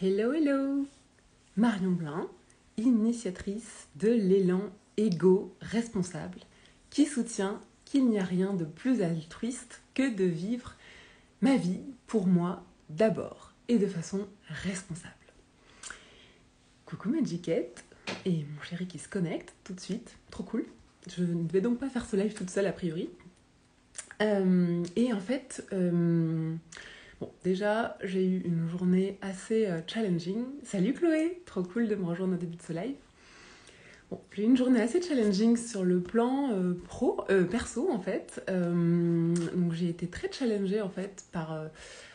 Hello, hello! Marion Blin, initiatrice de l'élan égo-responsable, qui soutient qu'il n'y a rien de plus altruiste que de vivre ma vie pour moi d'abord et de façon responsable. Coucou Magiquette et mon chéri qui se connecte tout de suite, trop cool. Je ne vais donc pas faire ce live toute seule a priori. Et en fait, bon, déjà, j'ai eu une journée assez challenging. Salut Chloé, trop cool de me rejoindre au début de ce live. Bon, j'ai eu une journée assez challenging sur le plan perso en fait. Donc j'ai été très challengée en fait par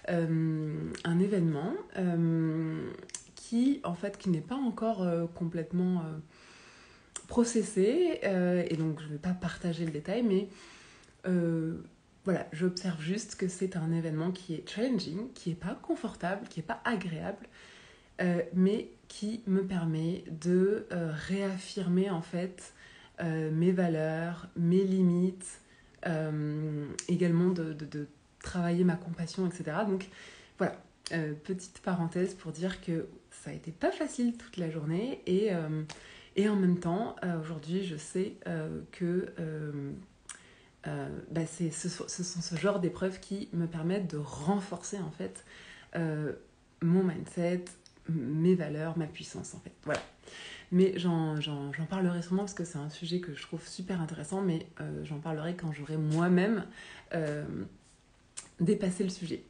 un événement qui n'est pas encore complètement processé. Et donc je ne vais pas partager le détail, mais voilà, j'observe juste que c'est un événement qui est challenging, qui n'est pas confortable, qui n'est pas agréable, mais qui me permet de réaffirmer en fait mes valeurs, mes limites, également de travailler ma compassion, etc. Donc voilà, petite parenthèse pour dire que ça a été pas facile toute la journée et en même temps, aujourd'hui, je sais que ce sont ce genre d'épreuves qui me permettent de renforcer en fait mon mindset, mes valeurs, ma puissance en fait. Voilà. Mais j'en parlerai sûrement parce que c'est un sujet que je trouve super intéressant, mais j'en parlerai quand j'aurai moi-même dépassé le sujet.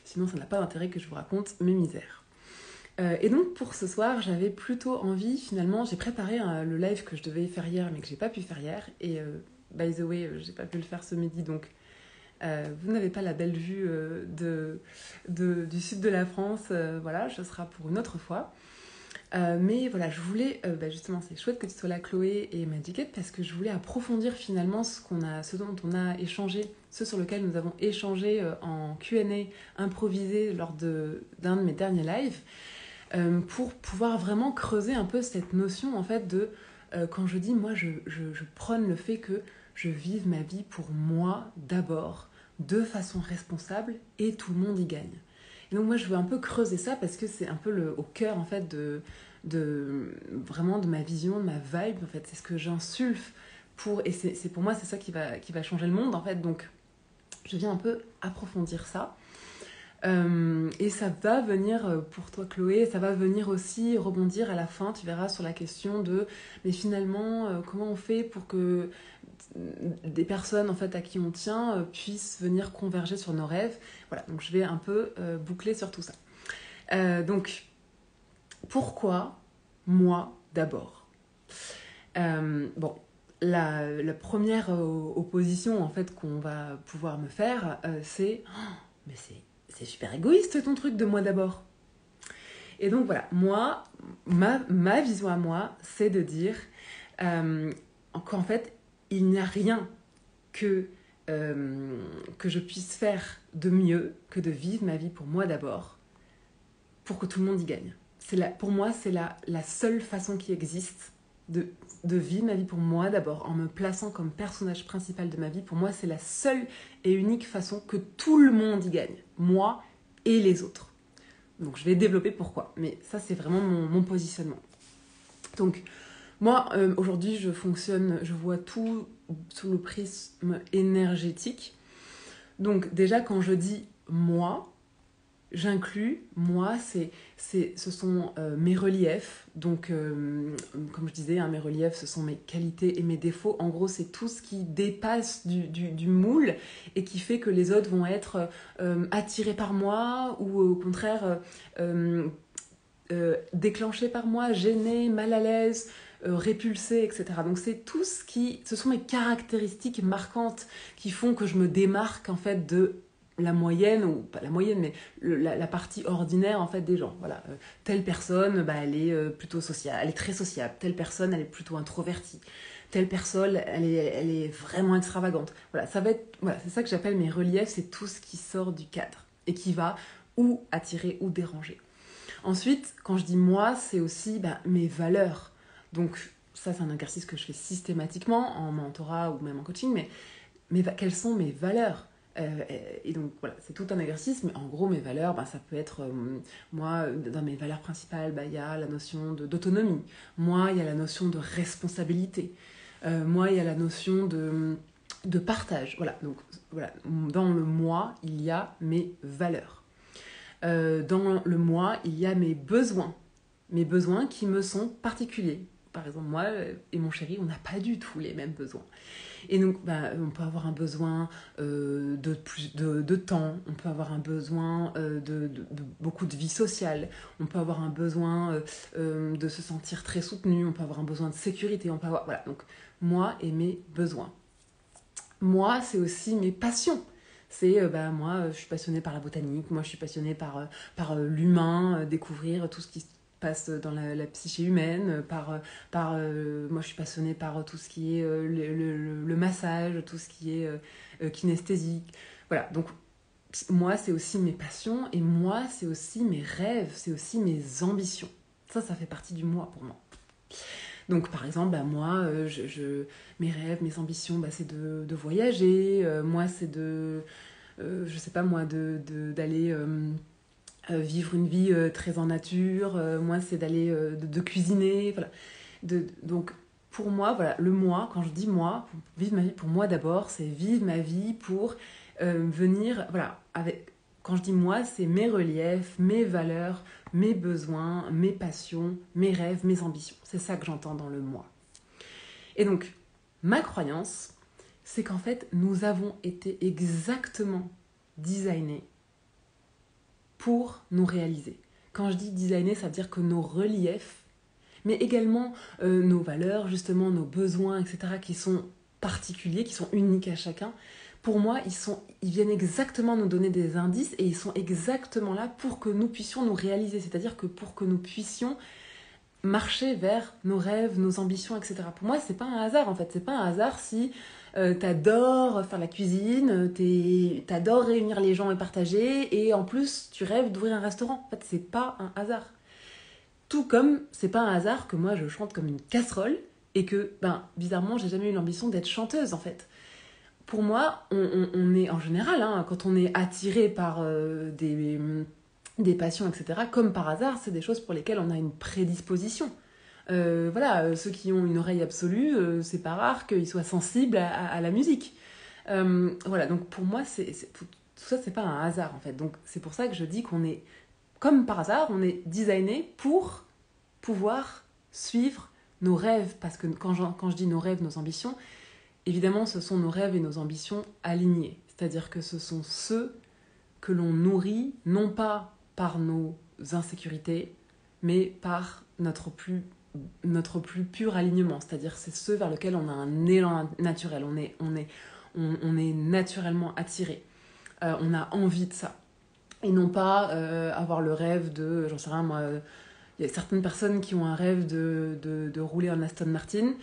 Sinon, ça n'a pas d'intérêt que je vous raconte mes misères. Et donc pour ce soir, j'avais plutôt envie, finalement, j'ai préparé le live que je devais faire hier, mais que j'ai pas pu faire hier, et by the way, j'ai pas pu le faire ce midi, donc vous n'avez pas la belle vue du sud de la France, voilà, ce sera pour une autre fois. Mais voilà, je voulais, justement, c'est chouette que tu sois là, Chloé et Magiquette, parce que je voulais approfondir finalement ce dont on a échangé, ce sur lequel nous avons échangé en Q&A improvisé lors d'un de mes derniers lives, pour pouvoir vraiment creuser un peu cette notion en fait de quand je dis moi je prône le fait que je vive ma vie pour moi d'abord, de façon responsable et tout le monde y gagne. Et donc moi je veux un peu creuser ça parce que c'est un peu au cœur en fait vraiment de ma vision, de ma vibe en fait, c'est ce que j'insuffle et c'est pour moi c'est ça qui va changer le monde en fait, donc je viens un peu approfondir ça. Et ça va venir pour toi Chloé, ça va venir aussi rebondir à la fin, tu verras, sur la question de mais finalement comment on fait pour que des personnes en fait à qui on tient puissent venir converger sur nos rêves. Voilà, donc je vais un peu boucler sur tout ça. Donc pourquoi moi d'abord? Bon, la première opposition en fait qu'on va pouvoir me faire, c'est mais c'est super égoïste ton truc de moi d'abord. Et donc voilà, moi, ma vision à moi, c'est de dire qu'en fait, il n'y a rien que je puisse faire de mieux que de vivre ma vie pour moi d'abord, pour que tout le monde y gagne. Pour moi, c'est la seule façon qui existe de vivre ma vie pour moi d'abord, en me plaçant comme personnage principal de ma vie. Pour moi, c'est la seule et unique façon que tout le monde y gagne, moi et les autres. Donc je vais développer pourquoi, mais ça c'est vraiment mon positionnement. Donc moi aujourd'hui je vois tout sous le prisme énergétique. Donc déjà quand je dis moi, j'inclus, moi, ce sont mes reliefs. Donc, comme je disais, mes reliefs, ce sont mes qualités et mes défauts. En gros, c'est tout ce qui dépasse du moule et qui fait que les autres vont être attirés par moi ou au contraire déclenchés par moi, gênés, mal à l'aise, répulsés, etc. Donc, ce sont mes caractéristiques marquantes qui font que je me démarque en fait de la moyenne, ou pas la moyenne, mais la partie ordinaire en fait des gens. Voilà, telle personne, elle est plutôt sociable, elle est très sociable. Telle personne, elle est plutôt introvertie. Telle personne, elle est vraiment extravagante. Voilà, c'est ça que j'appelle mes reliefs, c'est tout ce qui sort du cadre et qui va ou attirer ou déranger. Ensuite, quand je dis moi, c'est aussi mes valeurs. Donc ça, c'est un exercice que je fais systématiquement en mentorat ou même en coaching, mais quelles sont mes valeurs ? Et donc voilà, c'est tout un exercice, mais en gros mes valeurs, ça peut être, moi dans mes valeurs principales, il y a la notion d'autonomie, moi il y a la notion de responsabilité, moi il y a la notion de partage, voilà, donc voilà, dans le moi il y a mes valeurs, dans le moi il y a mes besoins qui me sont particuliers. Par exemple, moi et mon chéri, on n'a pas du tout les mêmes besoins. Et donc, on peut avoir un besoin de temps, on peut avoir un besoin de beaucoup de vie sociale, on peut avoir un besoin de se sentir très soutenu, on peut avoir un besoin de sécurité, on peut avoir... Voilà, donc moi et mes besoins. Moi, c'est aussi mes passions. C'est, moi, je suis passionnée par la botanique, moi, je suis passionnée par l'humain, découvrir tout ce qui passe dans la psyché humaine, moi, je suis passionnée par tout ce qui est le massage, tout ce qui est kinesthésique. Voilà, donc, moi, c'est aussi mes passions, et moi, c'est aussi mes rêves, c'est aussi mes ambitions. Ça fait partie du moi pour moi. Donc par exemple, moi, mes rêves, mes ambitions, c'est de voyager. Moi, c'est je sais pas moi, d'aller vivre une vie très en nature. Moi, c'est d'aller de cuisiner. Voilà. Donc pour moi, voilà, le moi, quand je dis moi, vivre ma vie pour moi d'abord, c'est vivre ma vie pour venir, voilà, quand je dis moi, c'est mes reliefs, mes valeurs, mes besoins, mes passions, mes rêves, mes ambitions. C'est ça que j'entends dans le moi. Et donc, ma croyance, c'est qu'en fait, nous avons été exactement designés pour nous réaliser. Quand je dis designer, ça veut dire que nos reliefs, mais également nos valeurs, justement, nos besoins, etc., qui sont particuliers, qui sont uniques à chacun, pour moi, ils viennent exactement nous donner des indices et ils sont exactement là pour que nous puissions nous réaliser. C'est-à-dire que pour que nous puissions marcher vers nos rêves, nos ambitions, etc. Pour moi, c'est pas un hasard en fait. C'est pas un hasard si t'adores faire la cuisine, t'adores réunir les gens et partager, et en plus tu rêves d'ouvrir un restaurant. En fait, c'est pas un hasard. Tout comme c'est pas un hasard que moi je chante comme une casserole et que, bizarrement, j'ai jamais eu l'ambition d'être chanteuse en fait. Pour moi, on est en général, quand on est attiré par des passions, etc., comme par hasard, c'est des choses pour lesquelles on a une prédisposition. Voilà, ceux qui ont une oreille absolue, c'est pas rare qu'ils soient sensibles à la musique. Voilà, donc pour moi, tout ça, c'est pas un hasard en fait. Donc c'est pour ça que je dis qu'on est, comme par hasard, on est designé pour pouvoir suivre nos rêves. Parce que quand je dis nos rêves, nos ambitions, évidemment, ce sont nos rêves et nos ambitions alignés. C'est-à-dire que ce sont ceux que l'on nourrit, non pas par nos insécurités, mais par notre plus pur alignement. C'est-à-dire c'est ceux vers lesquels on a un élan naturel. On est naturellement attiré. On a envie de ça. Et non pas avoir le rêve de, j'en sais rien, moi, il y a certaines personnes qui ont un rêve de rouler en Aston Martin.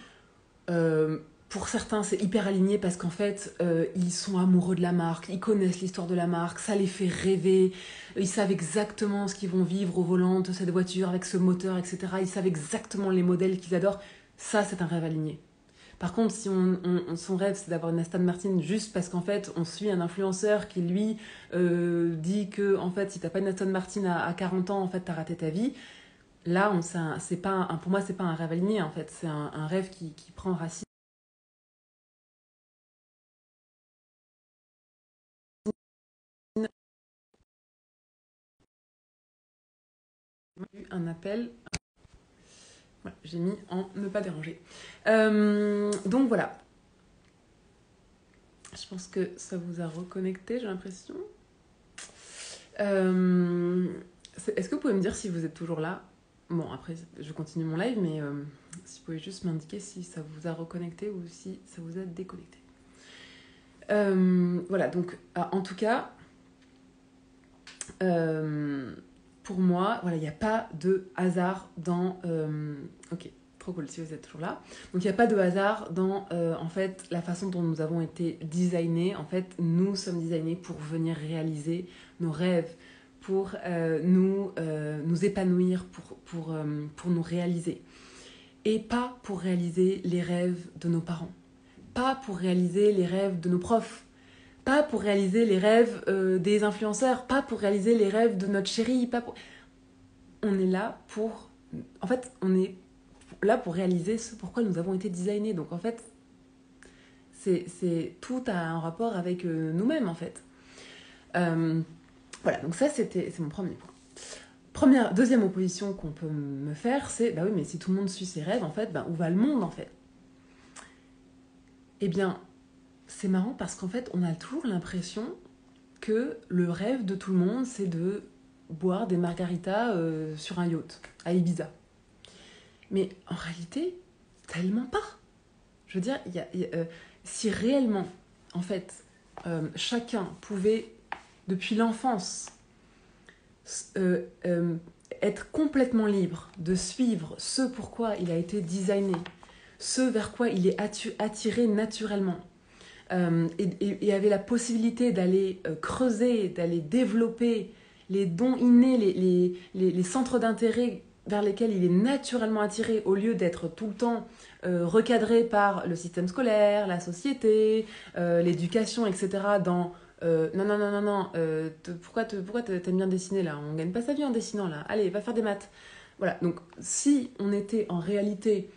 Pour certains, c'est hyper aligné parce qu'en fait, ils sont amoureux de la marque, ils connaissent l'histoire de la marque, ça les fait rêver, ils savent exactement ce qu'ils vont vivre au volant de cette voiture avec ce moteur, etc. Ils savent exactement les modèles qu'ils adorent. Ça, c'est un rêve aligné. Par contre, si son rêve, c'est d'avoir une Aston Martin juste parce qu'en fait, on suit un influenceur qui, lui, dit que, en fait, si t'as pas une Aston Martin à 40 ans, en fait, t'as raté ta vie. Là, pour moi, c'est pas un rêve aligné, en fait. C'est un rêve qui prend racine. Un appel. Voilà, j'ai mis en ne pas déranger. Donc voilà. Je pense que ça vous a reconnecté, j'ai l'impression. Est-ce que vous pouvez me dire si vous êtes toujours là? Bon, après, je continue mon live, mais si vous pouvez juste m'indiquer si ça vous a reconnecté ou si ça vous a déconnecté. Voilà, donc, en tout cas, pour moi, voilà, il n'y a pas de hasard dans... Ok, trop cool si vous êtes toujours là. Donc, il n'y a pas de hasard dans, en fait, la façon dont nous avons été designés. En fait, nous sommes designés pour venir réaliser nos rêves, pour nous épanouir, pour nous réaliser. Et pas pour réaliser les rêves de nos parents. Pas pour réaliser les rêves de nos profs. pas pour réaliser les rêves des influenceurs, pas pour réaliser les rêves de notre chérie, on est là pour... En fait, on est là pour réaliser ce pourquoi nous avons été designés. Donc en fait, c'est tout a un rapport avec nous-mêmes en fait. Voilà, donc ça c'est mon premier point. Deuxième opposition qu'on peut me faire, c'est bah oui, mais si tout le monde suit ses rêves, en fait, bah, où va le monde en fait? Eh bien, c'est marrant parce qu'en fait, on a toujours l'impression que le rêve de tout le monde, c'est de boire des margaritas sur un yacht à Ibiza. Mais en réalité, tellement pas. Je veux dire, si réellement, en fait, chacun pouvait, depuis l'enfance, être complètement libre de suivre ce pourquoi il a été designé, ce vers quoi il est attiré naturellement, et avait la possibilité d'aller creuser, d'aller développer les dons innés, les centres d'intérêt vers lesquels il est naturellement attiré, au lieu d'être tout le temps recadré par le système scolaire, la société, l'éducation, etc. dans non, pourquoi t'aimes bien dessiner là? On gagne pas sa vie en dessinant là. Allez, va faire des maths. Voilà, donc si on était en réalité,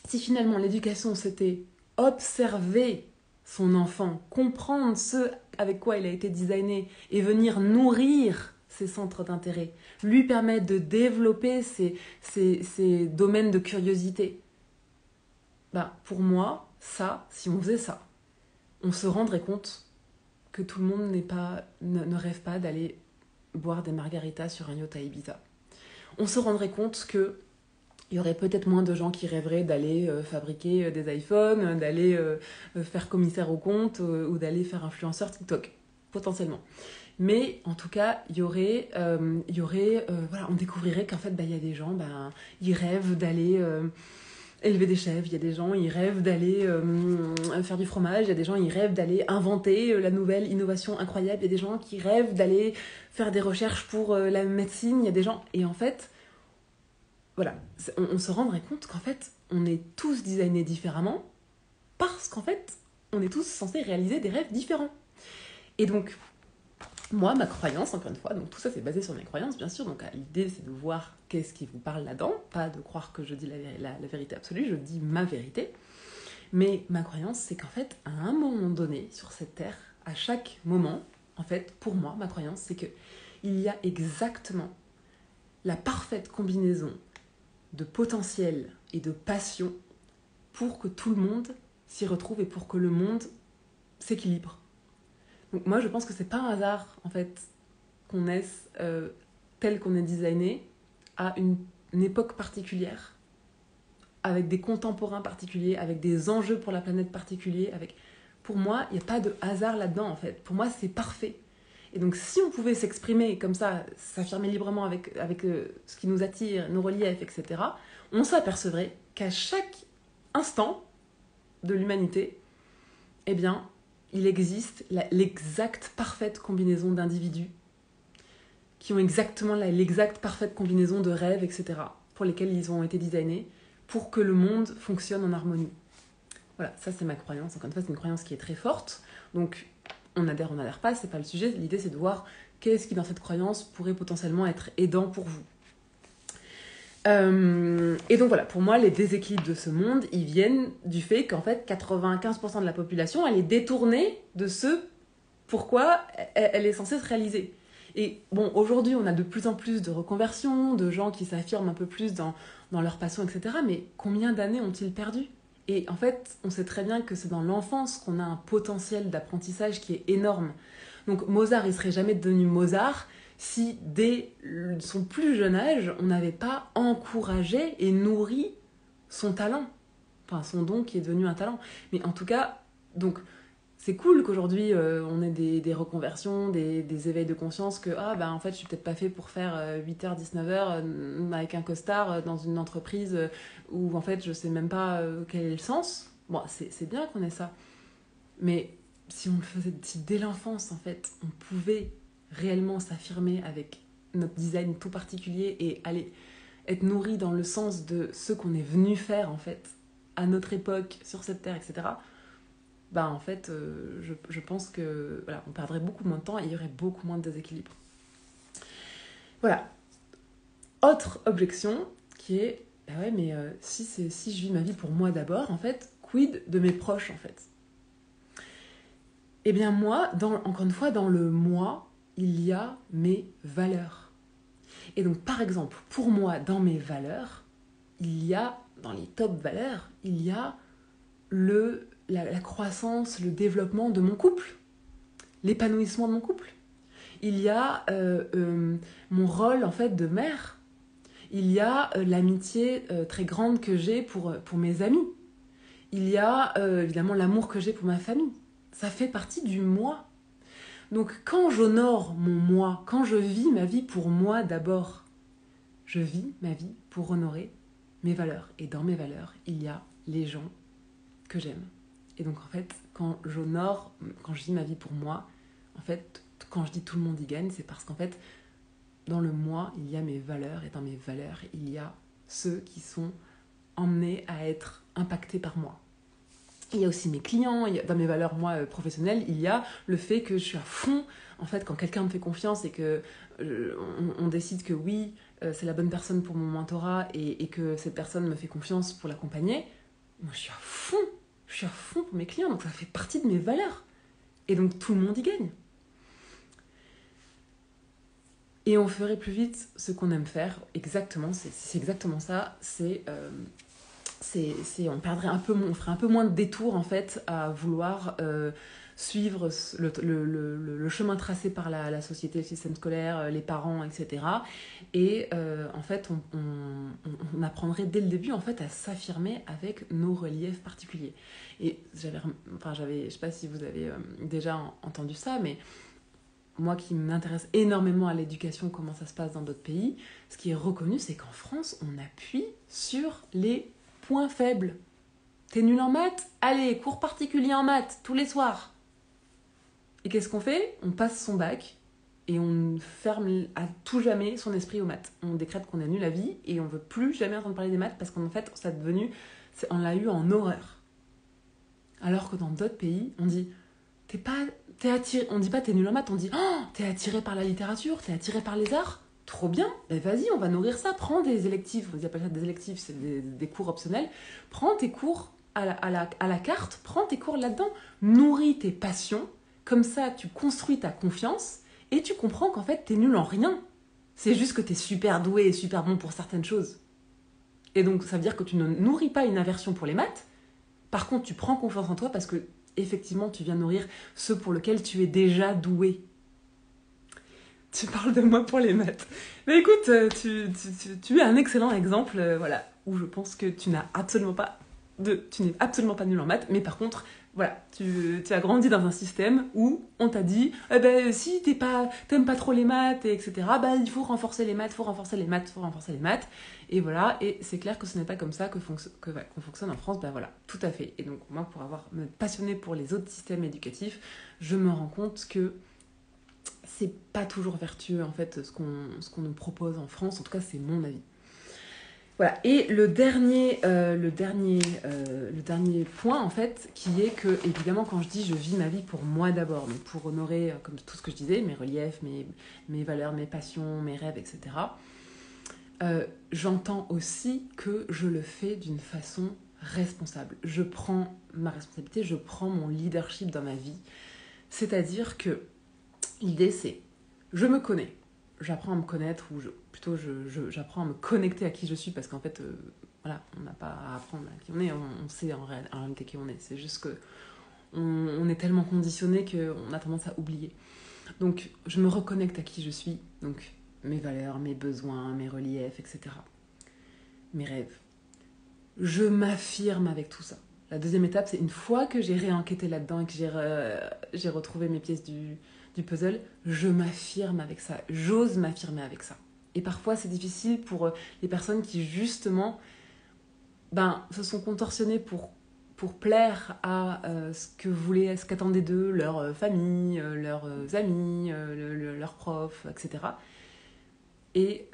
si finalement l'éducation c'était observer son enfant, comprendre ce avec quoi il a été designé et venir nourrir ses centres d'intérêt, lui permettre de développer ses domaines de curiosité. Bah, pour moi, ça, si on faisait ça, on se rendrait compte que tout le monde ne rêve pas d'aller boire des margaritas sur un yacht à Ibiza. On se rendrait compte qu'il y aurait peut-être moins de gens qui rêveraient d'aller fabriquer des iPhones, d'aller faire commissaire au compte ou d'aller faire influenceur TikTok, potentiellement. Mais en tout cas, voilà, on découvrirait qu'en fait, il y a des gens, ils rêvent d'aller élever des chèvres, il y a des gens, ils rêvent d'aller faire du fromage, il y a des gens, ils rêvent d'aller inventer la nouvelle innovation incroyable, il y a des gens qui rêvent d'aller faire des recherches pour la médecine, il y a des gens... Et en fait, voilà, on se rendrait compte qu'en fait, on est tous designés différemment parce qu'en fait, on est tous censés réaliser des rêves différents. Et donc, moi, ma croyance, encore une fois, donc tout ça c'est basé sur mes croyances, bien sûr, donc l'idée c'est de voir qu'est-ce qui vous parle là-dedans, pas de croire que je dis la vérité absolue, je dis ma vérité, mais ma croyance c'est qu'en fait, à un moment donné, sur cette terre, à chaque moment, en fait, pour moi, ma croyance c'est que il y a exactement la parfaite combinaison de potentiel et de passion pour que tout le monde s'y retrouve et pour que le monde s'équilibre. Donc moi, je pense que c'est pas un hasard, en fait, qu'on naisse tel qu'on est designé à une époque particulière, avec des contemporains particuliers, avec des enjeux pour la planète particuliers. Pour moi, il n'y a pas de hasard là-dedans, en fait. Pour moi, c'est parfait. Et donc, si on pouvait s'exprimer comme ça, s'affirmer librement avec ce qui nous attire, nos reliefs, etc., on s'apercevrait qu'à chaque instant de l'humanité, eh bien, il existe l'exacte parfaite combinaison d'individus qui ont exactement l'exacte parfaite combinaison de rêves, etc., pour lesquels ils ont été designés, pour que le monde fonctionne en harmonie. Voilà, ça c'est ma croyance. Encore une fois, c'est une croyance qui est très forte. Donc, on adhère pas, c'est pas le sujet. L'idée, c'est de voir qu'est-ce qui, dans cette croyance, pourrait potentiellement être aidant pour vous. Et donc voilà, pour moi, les déséquilibres de ce monde, ils viennent du fait qu'en fait, 95% de la population, elle est détournée de ce pourquoi elle est censée se réaliser. Et bon, aujourd'hui, on a de plus en plus de reconversions, de gens qui s'affirment un peu plus dans leur passion, etc. Mais combien d'années ont-ils perdu ? Et en fait, on sait très bien que c'est dans l'enfance qu'on a un potentiel d'apprentissage qui est énorme. Donc Mozart, il serait jamais devenu Mozart si dès son plus jeune âge, on n'avait pas encouragé et nourri son talent. Enfin, son don qui est devenu un talent. Mais en tout cas, donc, c'est cool qu'aujourd'hui, on ait des reconversions, des éveils de conscience que, en fait, je suis peut-être pas fait pour faire 8h, 19h avec un costard dans une entreprise où, en fait, je sais même pas quel est le sens. Bon, c'est bien qu'on ait ça. Mais si on le faisait dès l'enfance, en fait, on pouvait réellement s'affirmer avec notre design tout particulier et aller être nourri dans le sens de ce qu'on est venu faire, en fait, à notre époque, sur cette terre, etc. bah en fait, je pense que voilà, on perdrait beaucoup moins de temps et il y aurait beaucoup moins de déséquilibre. Voilà. Autre objection qui est, bah ouais, mais si je vis ma vie pour moi d'abord, en fait, quid de mes proches, en fait? Eh bien moi, encore une fois, dans le moi, il y a mes valeurs. Et donc, par exemple, pour moi, dans mes valeurs, il y a, dans les top valeurs, il y a la croissance, le développement de mon couple, l'épanouissement de mon couple. Il y a mon rôle, en fait, de mère. Il y a l'amitié très grande que j'ai pour mes amis. Il y a évidemment l'amour que j'ai pour ma famille. Ça fait partie du moi. Donc quand j'honore mon moi, quand je vis ma vie pour moi d'abord, je vis ma vie pour honorer mes valeurs. Et dans mes valeurs, il y a les gens que j'aime. Et donc en fait, quand je vis ma vie pour moi, en fait, quand je dis tout le monde y gagne, c'est parce qu'en fait, dans le moi, il y a mes valeurs. Et dans mes valeurs, il y a ceux qui sont emmenés à être impactés par moi. Il y a aussi mes clients, dans mes valeurs, moi, professionnelles, il y a le fait que je suis à fond. En fait, quand quelqu'un me fait confiance et que on décide que oui, c'est la bonne personne pour mon mentorat et que cette personne me fait confiance pour l'accompagner, moi, je suis à fond. Je suis à fond pour mes clients, donc ça fait partie de mes valeurs. Et donc, tout le monde y gagne. Et on ferait plus vite ce qu'on aime faire. Exactement, c'est exactement ça. On ferait un peu moins de détours en fait à vouloir suivre le chemin tracé par la société, le système scolaire, les parents, etc. Et en fait, on apprendrait dès le début en fait à s'affirmer avec nos reliefs particuliers. Et je sais pas si vous avez déjà entendu ça, mais moi qui m'intéresse énormément à l'éducation, comment ça se passe dans d'autres pays, ce qui est reconnu, c'est qu'en France, on appuie sur les points faibles. T'es nul en maths? Allez, cours particulier en maths, tous les soirs. Et qu'est-ce qu'on fait? On passe son bac et on ferme à tout jamais son esprit aux maths. On décrète qu'on est nul à vie et on veut plus jamais entendre parler des maths parce qu'en fait, on l'a eu en horreur. Alors que dans d'autres pays, on dit, t'es attiré, on dit pas t'es nul en maths, on dit, oh, t'es attiré par la littérature, t'es attiré par les arts. Trop bien, ben vas-y, on va nourrir ça. Prends des électifs, vous appelez ça des électifs, c'est des cours optionnels. Prends tes cours à la carte, prends tes cours là-dedans. Nourris tes passions, comme ça tu construis ta confiance et tu comprends qu'en fait t'es nul en rien. C'est juste que t'es super doué et super bon pour certaines choses. Et donc ça veut dire que tu ne nourris pas une aversion pour les maths. Par contre, tu prends confiance en toi parce que effectivement tu viens nourrir ceux pour lesquels tu es déjà doué. Tu parles de moi pour les maths. Mais écoute, tu es un excellent exemple, voilà, où je pense que tu n'es absolument pas nul en maths, mais par contre, voilà, tu as grandi dans un système où on t'a dit, eh ben, si t'aimes pas trop les maths, etc., ben, il faut renforcer les maths, et voilà, et c'est clair que ce n'est pas comme ça qu'on fonctionne en France, ben voilà, tout à fait. Et donc moi, pour me passionner pour les autres systèmes éducatifs, je me rends compte que c'est pas toujours vertueux en fait ce qu'on nous propose en France, en tout cas c'est mon avis. Voilà, et le dernier point en fait, qui est que évidemment quand je dis je vis ma vie pour moi d'abord, donc pour honorer comme tout ce que je disais, mes reliefs, mes valeurs, mes passions, mes rêves, etc. J'entends aussi que je le fais d'une façon responsable. Je prends ma responsabilité, je prends mon leadership dans ma vie, c'est-à-dire que l'idée, c'est, je me connais, j'apprends à me connaître, ou j'apprends à me connecter à qui je suis, parce qu'en fait, voilà, on n'a pas à apprendre à qui on est, on sait en réalité qui on est. C'est juste que on est tellement conditionné qu'on a tendance à oublier. Donc, je me reconnecte à qui je suis, donc mes valeurs, mes besoins, mes reliefs, etc. Mes rêves. Je m'affirme avec tout ça. La deuxième étape, c'est une fois que j'ai réenquêté là-dedans et que j'ai retrouvé mes pièces du puzzle, je m'affirme avec ça, j'ose m'affirmer avec ça. Et parfois c'est difficile pour les personnes qui justement se sont contorsionnées pour plaire à ce qu'attendaient d'eux leur famille, leurs amis, leurs profs, etc. Et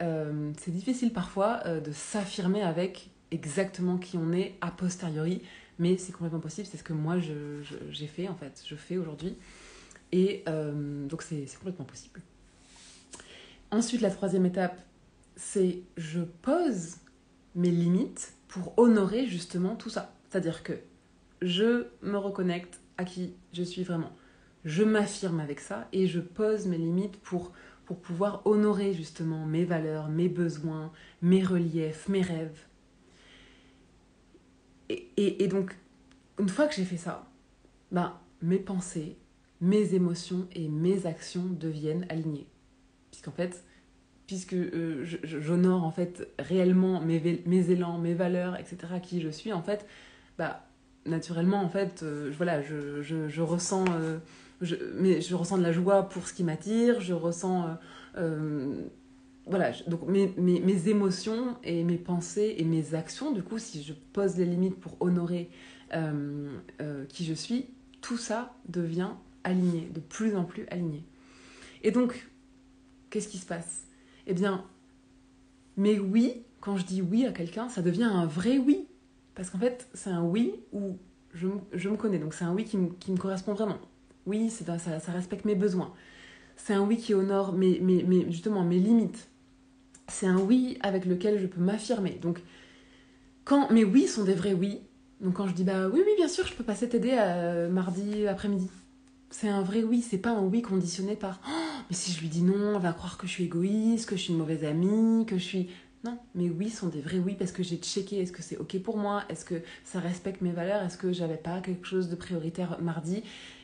c'est difficile parfois de s'affirmer avec exactement qui on est a posteriori, mais c'est complètement possible, c'est ce que moi j'ai fait en fait, je fais aujourd'hui, et donc c'est complètement possible. Ensuite, la troisième étape, c'est je pose mes limites pour honorer justement tout ça. C'est-à-dire que je me reconnecte à qui je suis vraiment. Je m'affirme avec ça et je pose mes limites pour pouvoir honorer justement mes valeurs, mes besoins, mes reliefs, mes rêves. Et donc, une fois que j'ai fait ça, mes pensées, mes émotions et mes actions deviennent alignées. Puisqu'en fait, j'honore en fait réellement mes élans, mes valeurs, etc., qui je suis, en fait, naturellement, en fait, je ressens, je ressens de la joie pour ce qui m'attire, je ressens, donc mes émotions et mes pensées et mes actions, du coup, si je pose les limites pour honorer qui je suis, tout ça devient aligné, de plus en plus aligné. Et donc, qu'est-ce qui se passe ? Eh bien, mais oui, quand je dis oui à quelqu'un, ça devient un vrai oui. Parce qu'en fait, c'est un oui où je me connais. Donc c'est un oui qui me correspond vraiment. Oui, ça respecte mes besoins. C'est un oui qui honore justement mes limites. C'est un oui avec lequel je peux m'affirmer. Donc, quand mes oui sont des vrais oui, donc quand je dis oui, bien sûr, je peux passer t'aider mardi après-midi. C'est un vrai oui, c'est pas un oui conditionné par mais si je lui dis non, on va croire que je suis égoïste, que je suis une mauvaise amie, que je suis... Non, mes oui sont des vrais oui parce que j'ai checké, est-ce que c'est ok pour moi, est-ce que ça respecte mes valeurs, est-ce que j'avais pas quelque chose de prioritaire mardi,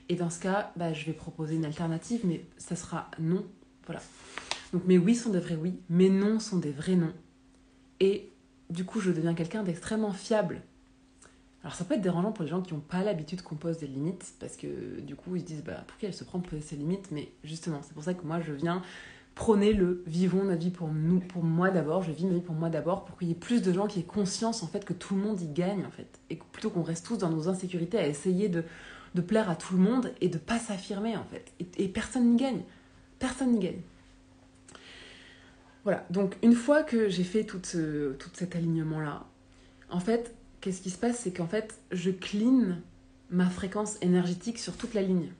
et dans ce cas, je vais proposer une alternative, mais ça sera non, voilà. Donc mes oui sont des vrais oui, mes non sont des vrais non, et du coup je deviens quelqu'un d'extrêmement fiable. Alors ça peut être dérangeant pour les gens qui n'ont pas l'habitude qu'on pose des limites, parce que du coup ils se disent pourquoi elle se prend pour poser ses limites, mais justement c'est pour ça que moi je viens prôner le vivons notre vie pour moi d'abord, je vis ma vie pour moi d'abord, pour qu'il y ait plus de gens qui aient conscience en fait que tout le monde y gagne en fait, et plutôt qu'on reste tous dans nos insécurités à essayer de plaire à tout le monde et de pas s'affirmer en fait, et personne n'y gagne, personne n'y gagne. Voilà, donc une fois que j'ai fait tout cet alignement là, en fait, qu'est-ce qui se passe, c'est qu'en fait, je clean ma fréquence énergétique sur toute la ligne.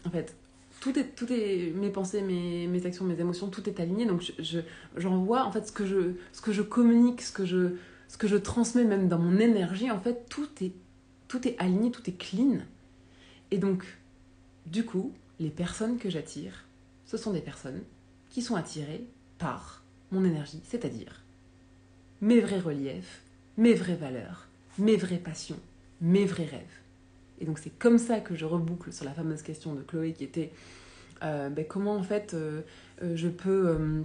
En fait, tout est mes pensées, mes actions, mes émotions, tout est aligné. Donc, j'envoie en fait ce que je communique, ce que je transmets même dans mon énergie. En fait, tout est aligné, tout est clean. Et donc, du coup, les personnes que j'attire, ce sont des personnes qui sont attirées par mon énergie, c'est-à-dire mes vrais reliefs, mes vraies valeurs, mes vraies passions, mes vrais rêves. Et donc c'est comme ça que je reboucle sur la fameuse question de Chloé qui était comment en fait je peux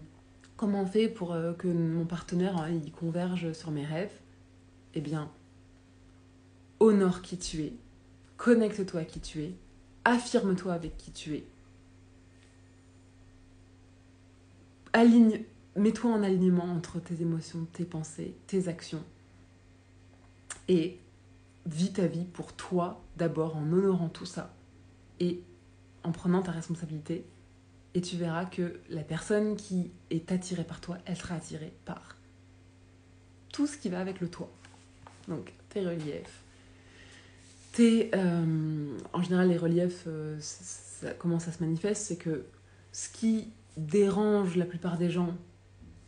comment on fait pour que mon partenaire il converge sur mes rêves. Eh bien, honore qui tu es, connecte-toi à qui tu es, affirme-toi avec qui tu es, mets-toi en alignement entre tes émotions, tes pensées, tes actions, et vis ta vie pour toi d'abord en honorant tout ça et en prenant ta responsabilité, et tu verras que la personne qui est attirée par toi, elle sera attirée par tout ce qui va avec le toi. Donc tes reliefs, en général les reliefs, comment ça se manifeste, c'est que ce qui dérange la plupart des gens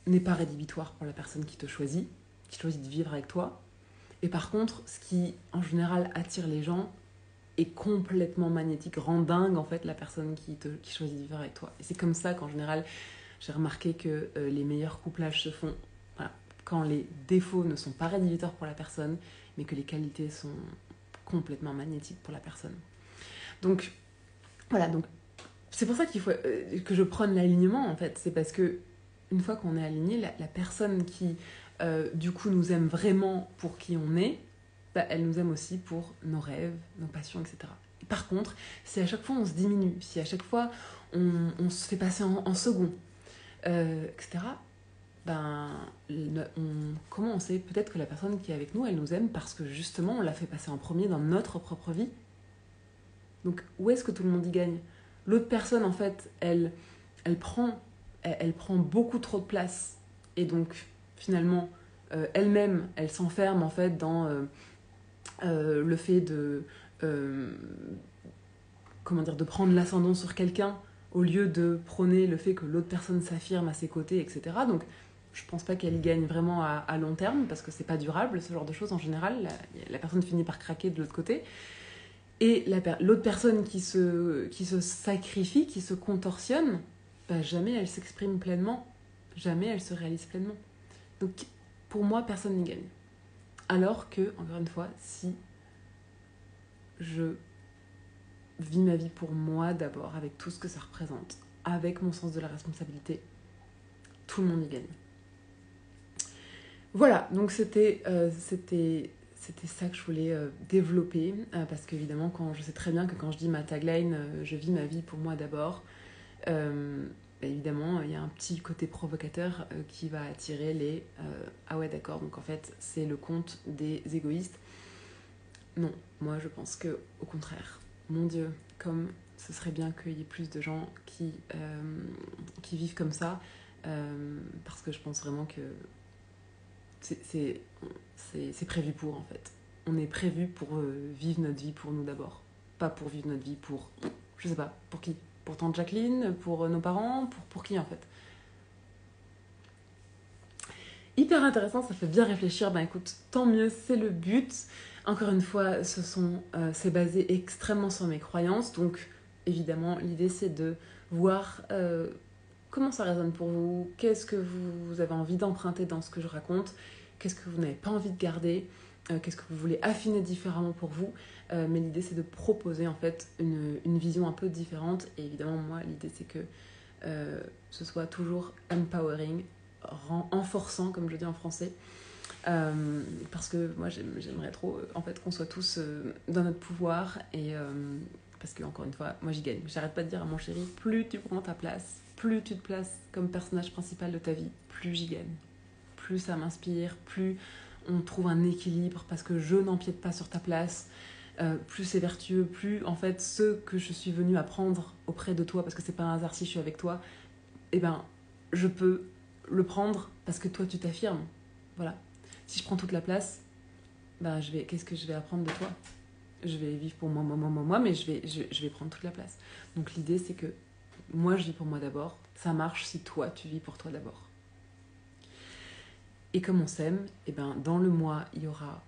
n'est pas rédhibitoire pour la personne qui choisit de vivre avec toi. Et par contre, ce qui, en général, attire les gens est complètement magnétique, rend dingue, en fait, la personne qui choisit de vivre avec toi. Et c'est comme ça qu'en général, j'ai remarqué que les meilleurs couplages se font quand les défauts ne sont pas rédhibitoires pour la personne, mais que les qualités sont complètement magnétiques pour la personne. Donc, voilà, donc c'est pour ça qu'il faut que je prenne l'alignement, en fait. C'est parce que une fois qu'on est aligné, la personne qui... du coup nous aime vraiment pour qui on est, elle nous aime aussi pour nos rêves, nos passions, etc. Et par contre, si à chaque fois on se diminue, si à chaque fois on se fait passer en second, etc., comment on sait peut-être que la personne qui est avec nous, elle nous aime parce que justement on l'a fait passer en premier dans notre propre vie. Donc où est-ce que tout le monde y gagne ? L'autre personne, en fait, elle prend beaucoup trop de place, et donc finalement elle-même elle s'enferme en fait dans le fait de, de prendre l'ascendant sur quelqu'un au lieu de prôner le fait que l'autre personne s'affirme à ses côtés, etc. Donc, je pense pas qu'elle y gagne vraiment à long terme, parce que c'est pas durable, ce genre de choses en général. La personne finit par craquer de l'autre côté. Et l'autre personne qui se sacrifie, qui se contorsionne, bah, jamais elle s'exprime pleinement, jamais elle se réalise pleinement. Donc, pour moi, personne n'y gagne. Alors que, encore une fois, si je vis ma vie pour moi d'abord, avec tout ce que ça représente, avec mon sens de la responsabilité, tout le monde y gagne. Voilà, donc c'était ça que je voulais développer, parce qu'évidemment, je sais très bien que quand je dis ma tagline, je vis ma vie pour moi d'abord, évidemment, il y a un petit côté provocateur qui va attirer les ah ouais, d'accord, donc en fait, c'est le conte des égoïstes. Non, moi je pense que au contraire, mon Dieu, comme ce serait bien qu'il y ait plus de gens qui vivent comme ça, parce que je pense vraiment que c'est prévu pour, en fait. On est prévu pour vivre notre vie pour nous d'abord, pas pour vivre notre vie pour, je sais pas, pour qui? Pour tante Jacqueline, pour nos parents, pour qui en fait? Hyper intéressant, ça fait bien réfléchir. Ben écoute, tant mieux, c'est le but. Encore une fois, c'est basé extrêmement sur mes croyances. Donc, évidemment, l'idée, c'est de voir comment ça résonne pour vous, qu'est-ce que vous avez envie d'emprunter dans ce que je raconte, qu'est-ce que vous n'avez pas envie de garder, qu'est-ce que vous voulez affiner différemment pour vous. Mais l'idée, c'est de proposer, en fait, une vision un peu différente. Et évidemment, moi, l'idée, c'est que ce soit toujours empowering, renforçant, comme je dis en français. Parce que moi j'aimerais trop en fait qu'on soit tous dans notre pouvoir, et parce que encore une fois moi j'y gagne. J'arrête pas de dire à mon chéri, plus tu prends ta place, plus tu te places comme personnage principal de ta vie, plus j'y gagne, plus ça m'inspire, plus on trouve un équilibre parce que je n'empiète pas sur ta place, plus c'est vertueux, plus en fait ce que je suis venue apprendre auprès de toi, parce que c'est pas un hasard si je suis avec toi, et ben je peux le prendre parce que toi tu t'affirmes. Voilà. Si je prends toute la place, ben qu'est-ce que je vais apprendre de toi? Je vais vivre pour moi, mais je vais prendre toute la place. Donc l'idée, c'est que moi, je vis pour moi d'abord. Ça marche si toi, tu vis pour toi d'abord. Et comme on s'aime, et ben, dans le moi, il y aura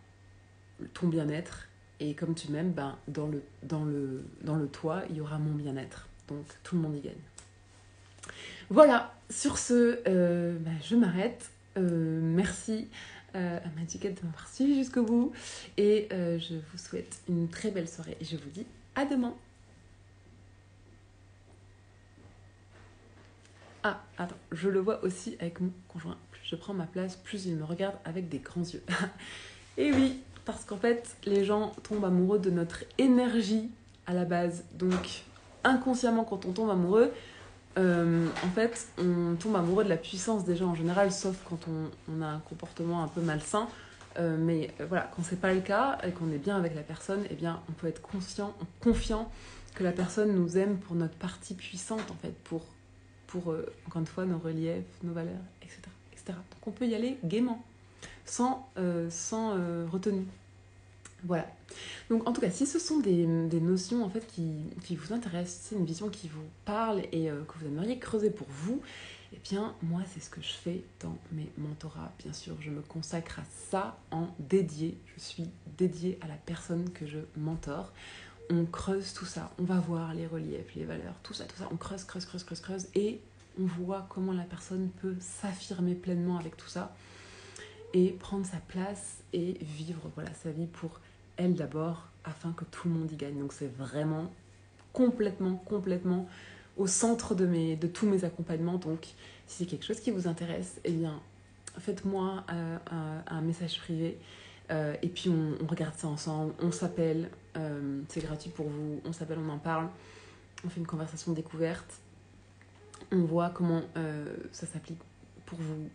ton bien-être. Et comme tu m'aimes, ben, dans le toi, il y aura mon bien-être. Donc tout le monde y gagne. Voilà, sur ce, je m'arrête. Merci à Magiquette de m'avoir suivi jusqu'au bout, et je vous souhaite une très belle soirée et je vous dis à demain. Ah, attends, je le vois aussi avec mon conjoint. Plus je prends ma place, plus il me regarde avec des grands yeux. Et oui, parce qu'en fait, les gens tombent amoureux de notre énergie à la base. Donc, inconsciemment, quand on tombe amoureux, en fait, on tombe amoureux de la puissance des gens en général, sauf quand on a un comportement un peu malsain. Mais voilà, quand c'est pas le cas et qu'on est bien avec la personne, eh bien, on peut être confiant que la personne nous aime pour notre partie puissante, en fait, pour encore une fois, nos reliefs, nos valeurs, etc., etc. Donc on peut y aller gaiement, sans retenue. Voilà. Donc en tout cas, si ce sont des notions en fait qui vous intéressent, si c'est une vision qui vous parle et que vous aimeriez creuser pour vous, eh bien moi c'est ce que je fais dans mes mentorats. Bien sûr, je me consacre à ça en dédié. Je suis dédiée à la personne que je mentore. On creuse tout ça, on va voir les reliefs, les valeurs, tout ça, on creuse, et on voit comment la personne peut s'affirmer pleinement avec tout ça et prendre sa place et vivre sa vie pour elle d'abord, afin que tout le monde y gagne. Donc c'est vraiment complètement au centre de tous mes accompagnements. Donc si c'est quelque chose qui vous intéresse, eh bien faites-moi un message privé, et puis on regarde ça ensemble, on s'appelle, c'est gratuit pour vous, on s'appelle, on en parle, on fait une conversation découverte, on voit comment ça s'applique pour vous,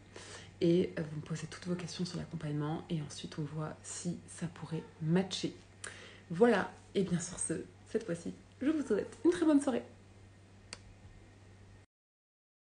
et vous me posez toutes vos questions sur l'accompagnement, et ensuite on voit si ça pourrait matcher. Voilà, et bien sur ce, cette fois-ci, je vous souhaite une très bonne soirée.